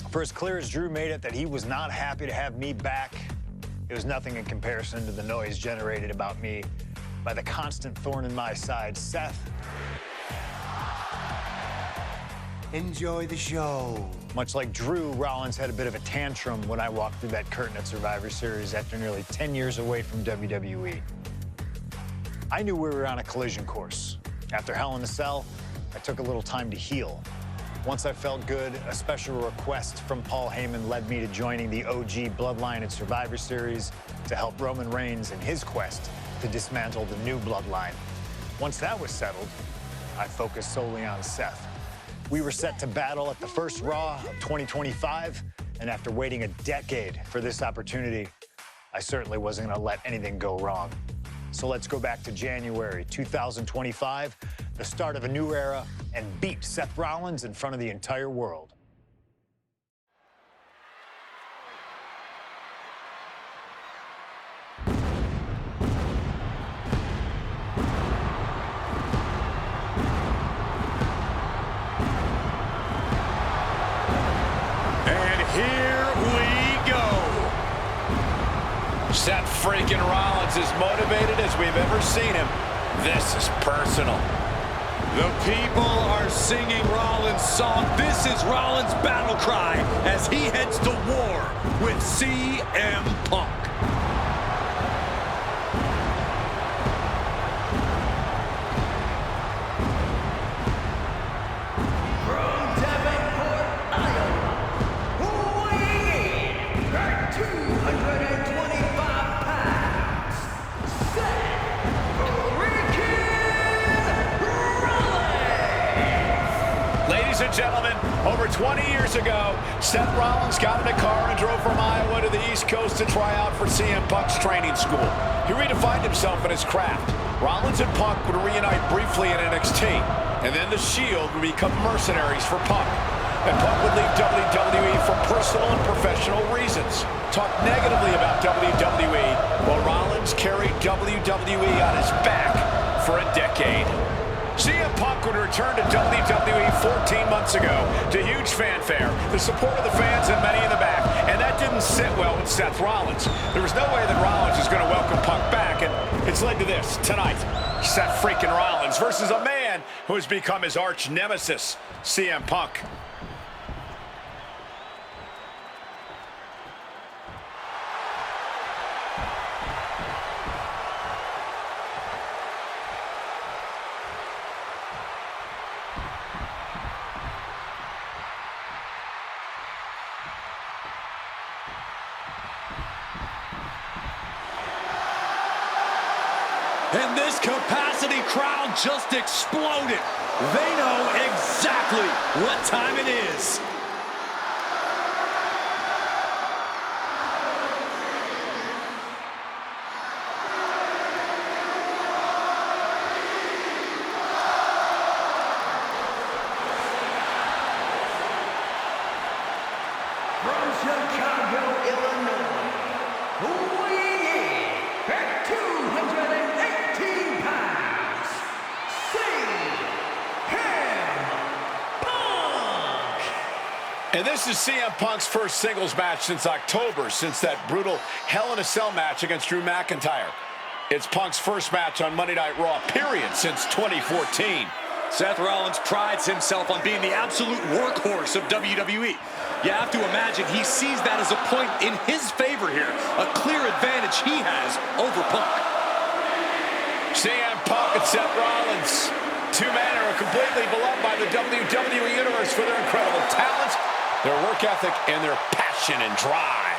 For as clear as Drew made it that he was not happy to have me back, it was nothing in comparison to the noise generated about me by the constant thorn in my side, Seth. Enjoy the show. Much like Drew, Rollins had a bit of a tantrum when I walked through that curtain at Survivor Series after nearly 10 years away from WWE. I knew we were on a collision course. After Hell in a Cell, I took a little time to heal. Once I felt good, a special request from Paul Heyman led me to joining the OG Bloodline at Survivor Series to help Roman Reigns in his quest to dismantle the new Bloodline. Once that was settled, I focused solely on Seth. We were set to battle at the first Raw of 2025, and after waiting a decade for this opportunity, I certainly wasn't gonna let anything go wrong. So let's go back to January 2025, the start of a new era, and beat Seth Rollins in front of the entire world. Seth freaking Rollins is motivated as we've ever seen him. This is personal. The people are singing Rollins' song. This is Rollins' battle cry as he heads to war with CM Punk. Ladies and gentlemen, over 20 years ago, Seth Rollins got in a car and drove from Iowa to the East Coast to try out for CM Punk's training school. He redefined himself in his craft. Rollins and Punk would reunite briefly in NXT, and then the Shield would become mercenaries for Punk. And Punk would leave WWE for personal and professional reasons. Talk negatively about WWE, while Rollins carried WWE on his back for a decade. CM Punk would return to WWE 14 months ago to huge fanfare, the support of the fans and many in the back, and that didn't sit well with Seth Rollins. There was no way that Rollins is going to welcome Punk back, and it's led to this tonight. Seth freaking Rollins versus a man who has become his arch nemesis, CM Punk. And this capacity crowd just exploded. They know exactly what time it is. From Chicago, Illinois, weighing in at 218 pounds, CM Punk! And this is CM Punk's first singles match since October, since that brutal Hell in a Cell match against Drew McIntyre. It's Punk's first match on Monday Night Raw, period, since 2014. Seth Rollins prides himself on being the absolute workhorse of WWE. You have to imagine he sees that as a point in his favor here, a clear advantage he has over Punk. CM Punk and Seth Rollins, two men who are completely beloved by the WWE Universe for their incredible talent, their work ethic, and their passion and drive.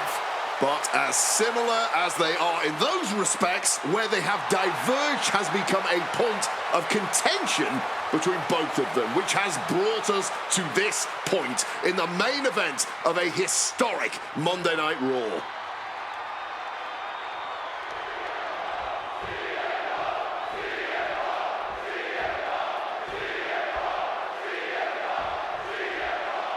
But as similar as they are in those respects, where they have diverged has become a point of contention between both of them, which has brought us to this point in the main event of a historic Monday Night Raw.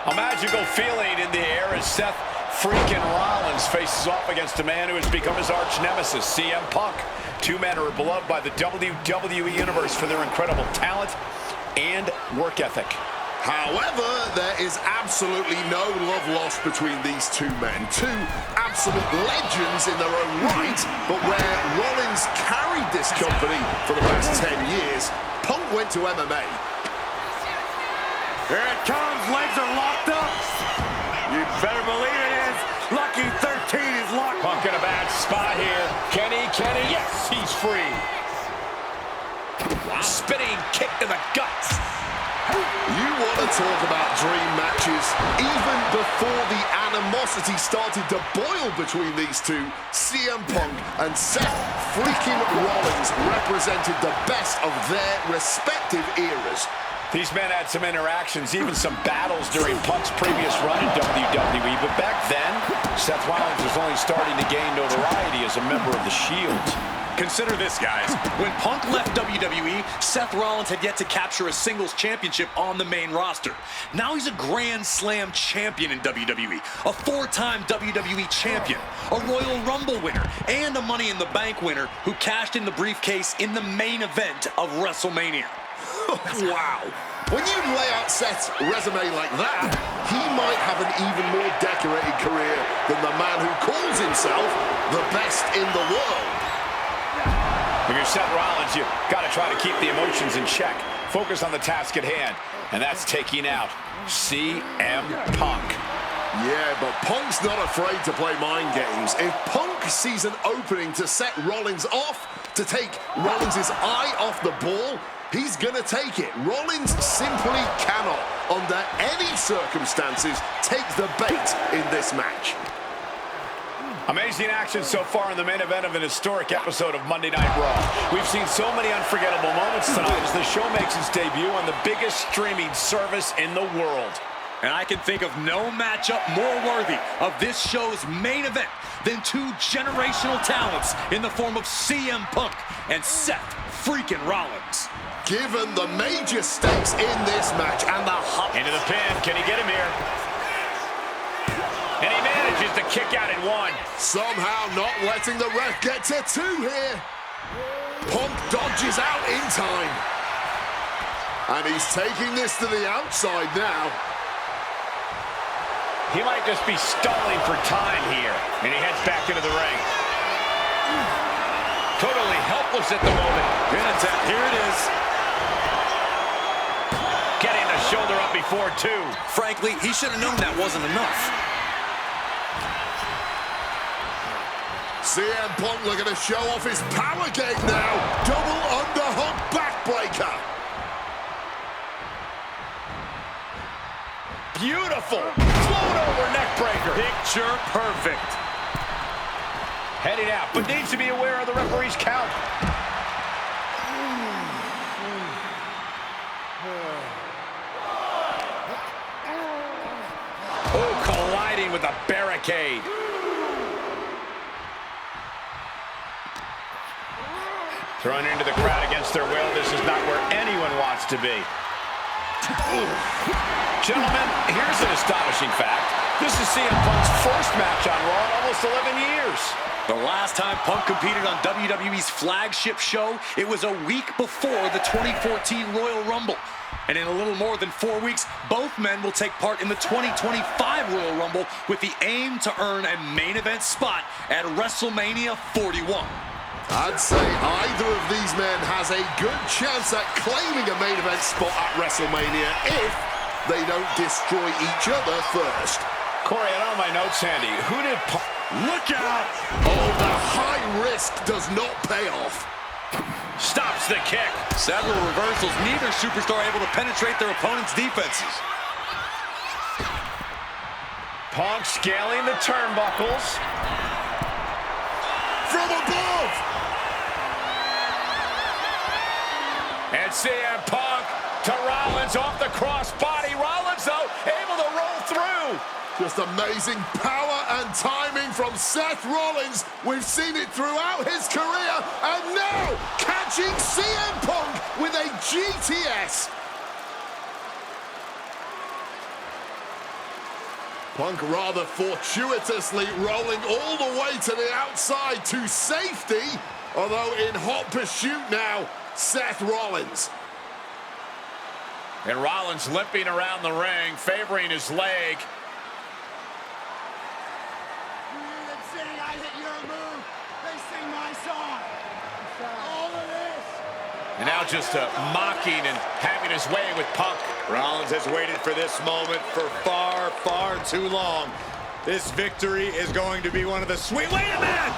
A magical feeling in the air as Seth freaking Rollins faces off against a man who has become his arch nemesis, CM Punk. Two men who are beloved by the WWE Universe for their incredible talent and work ethic. However, there is absolutely no love lost between these two men. Two absolute legends in their own right, but where Rollins carried this company for the past 10 years, Punk went to MMA. Here it comes, legs are locked up. You better believe it is. Lucky 13 is locked. Punk in a bad spot here. Kenny, yes, he's free. Wow. Spinning kick to the guts. You want to talk about dream matches. Even before the animosity started to boil between these two, CM Punk and Seth freaking Rollins represented the best of their respective eras. These men had some interactions, even some battles during Punk's previous run in WWE, but back then, Seth Rollins was only starting to gain notoriety as a member of the Shield. Consider this, guys. When Punk left WWE, Seth Rollins had yet to capture a singles championship on the main roster. Now he's a Grand Slam champion in WWE, a four-time WWE champion, a Royal Rumble winner, and a Money in the Bank winner who cashed in the briefcase in the main event of WrestleMania. Wow. When you lay out Seth's resume like that, he might have an even more decorated career than the man who calls himself the best in the world. If you're Seth Rollins, you got to try to keep the emotions in check. Focus on the task at hand, and that's taking out CM Punk. Yeah, but Punk's not afraid to play mind games. If Punk sees an opening to set Rollins off, to take Rollins' eye off the ball, he's gonna take it. Rollins simply cannot, under any circumstances, take the bait in this match. Amazing action so far in the main event of an historic episode of Monday Night Raw. We've seen so many unforgettable moments tonight as the show makes its debut on the biggest streaming service in the world. And I can think of no matchup more worthy of this show's main event than two generational talents in the form of CM Punk and Seth freaking Rollins. Given the major stakes in this match and the hot... Into the pin. Can he get him here? And he manages to kick out in one. Somehow not letting the ref get to two here. Punk dodges out in time. And he's taking this to the outside now. He might just be stalling for time here. And he heads back into the ring. Totally helpless at the moment. Pin attempt. Here it is. Getting the shoulder up before two. Frankly, he should have known that wasn't enough. CM Punk looking to show off his power game now. Double underhook backbreaker. Beautiful. Float over neckbreaker. Picture perfect. Heading out, but needs to be aware of the referee's count. Oh, colliding with a barricade. Thrown into the crowd against their will. This is not where anyone wants to be. Gentlemen, here's an astonishing fact. This is CM Punk's first match on Raw in almost 11 years. The last time Punk competed on WWE's flagship show, it was a week before the 2014 Royal Rumble. And in a little more than 4 weeks, both men will take part in the 2025 Royal Rumble with the aim to earn a main event spot at WrestleMania 41. I'd say either of these men has a good chance at claiming a main event spot at WrestleMania if they don't destroy each other first. Corey, I don't have my notes handy. Who did Look out! Oh, the high risk does not pay off. Stops the kick. Several reversals, neither superstar able to penetrate their opponent's defenses. Punk scaling the turnbuckles. From above! And CM Punk to Rollins off the crossbody. Rollins, though, able to roll through. Just amazing power and timing from Seth Rollins. We've seen it throughout his career, and now catching CM Punk with a GTS. Punk rather fortuitously rolling all the way to the outside to safety, although in hot pursuit now, Seth Rollins. And Rollins limping around the ring, favoring his leg. I hit your move. They sing my song. All of this. And now just mocking and having his way with Punk. Rollins has waited for this moment for far, far too long. This victory is going to be one of the sweet... Wait a minute!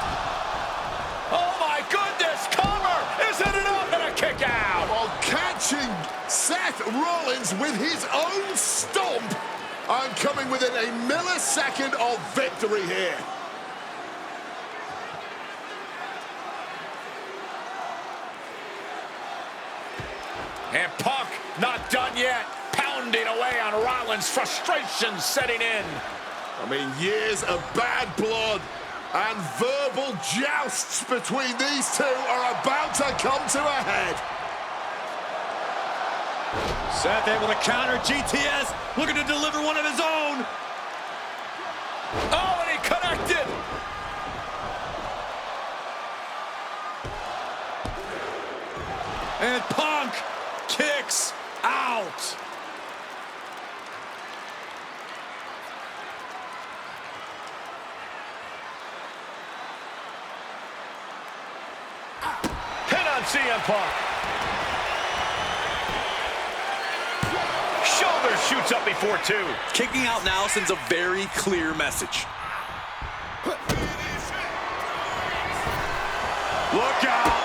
Oh my goodness, cover! Isn't it up and a kick out? While catching Seth Rollins with his own stomp and coming within a millisecond of victory here. And Punk not done yet, pounding away on Rollins, frustration setting in. I mean, years of bad blood and verbal jousts between these two are about to come to a head. Seth able to counter GTS, looking to deliver one of his own. Oh, and he connected. And Punk kicks out. Pin on CM Punk. Shoulder shoots up before two. Kicking out now sends a very clear message. Look out!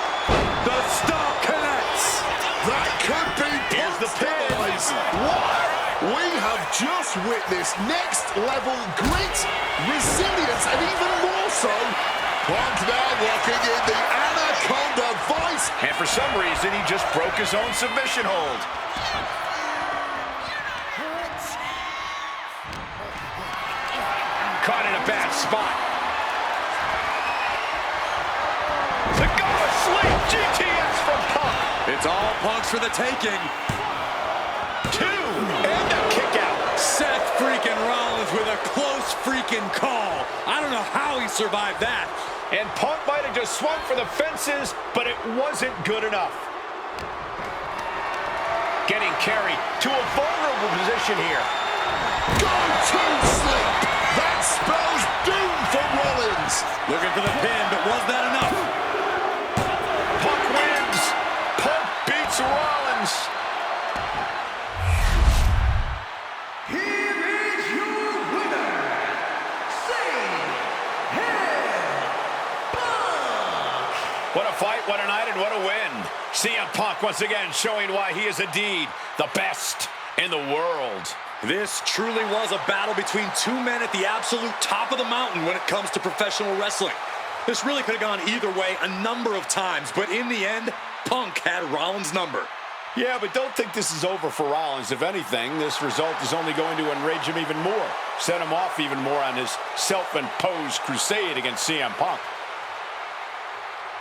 The stomp connects. That could be Punk's demise. What? We have just witnessed next level grit, resilience, and even more so, Punk now locking in the Anaconda Vice. And for some reason, he just broke his own submission hold. Caught in a bad spot. The go to sleep, GTS from Punk. It's all Punk's for the taking. Two, and a kick out. Seth freaking Rollins with a close freaking call. I don't know how he survived that. And Punk might have just swung for the fences, but it wasn't good enough. Getting carried to a vulnerable position here. Go to sleep. That spells doom for Rollins. Looking for the pin, but was that enough? Punk wins. Punk beats Rollins. Here is your winner, Punk. What a fight, what a night, and what a win. CM Punk once again showing why he is indeed the best in the world. This truly was a battle between two men at the absolute top of the mountain when it comes to professional wrestling. This really could have gone either way a number of times, but in the end, Punk had Rollins' number. Yeah, but don't think this is over for Rollins. If anything, this result is only going to enrage him even more, set him off even more on his self-imposed crusade against CM Punk.